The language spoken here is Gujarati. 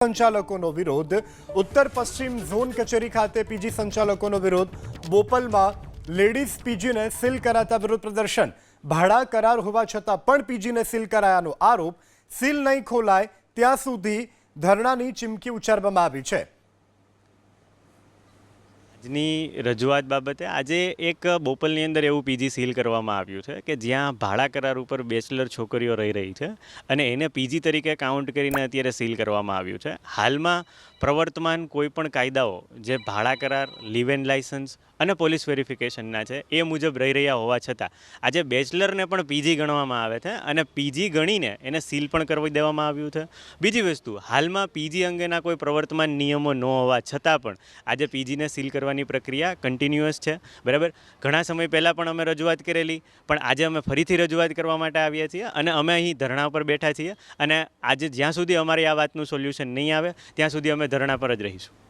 સંચાલકોનો વિરોધ. ઉત્તર પશ્ચિમ ઝોન કચેરી ખાતે પીજી સંચાલકોનો વિરોધ. બોપલમાં લેડીઝ પીજીને સીલ કરાતા વિરોધ પ્રદર્શન. ભાડા કરાર હોવા છતાં પણ પીજીને સીલ કરાયાનો આરોપ. સીલ નહીં ખોલાય ત્યાં સુધી ધરણાની ચીમકી ઉચ્ચારવામાં આવી છે. આજની રજૂઆત બાબતે આજે એક બોપલની અંદર એવું પીજી સીલ કરવામાં આવ્યું છે કે જ્યાં ભાડા કરાર ઉપર બેચલર છોકરીઓ રહી છે અને એને પીજી તરીકે કાઉન્ટ કરીને અત્યારે સીલ કરવામાં આવ્યું છે. હાલમાં પ્રવર્તમાન કોઈપણ કાયદાઓ જે ભાડા કરાર, લીવ એન્ડ લાઇસન્સ અને પોલીસ વેરિફિકેશનના છે એ મુજબ રહી રહ્યા હોવા છતાં આજે બેચલરને પણ પીજી ગણવામાં આવે છે અને પીજી ગણીને એને સીલ પણ કરી દેવામાં આવ્યું છે. બીજી વસ્તુ, હાલમાં પીજી અંગેના કોઈ પ્રવર્તમાન નિયમો ન હોવા છતાં પણ આજે પીજીને સીલ કરવાની પ્રક્રિયા કન્ટિન્યુઅસ છે. બરાબર, ઘણા સમય પહેલાં પણ અમે રજૂઆત કરેલી, પણ આજે અમે ફરીથી રજૂઆત કરવા માટે આવ્યા છીએ અને અમે અહીં ધરણા પર બેઠા છીએ અને આજે જ્યાં સુધી અમારી આ વાતનું સોલ્યુશન નહીં આવે ત્યાં સુધી અમે ધરણા પર જ રહીશું.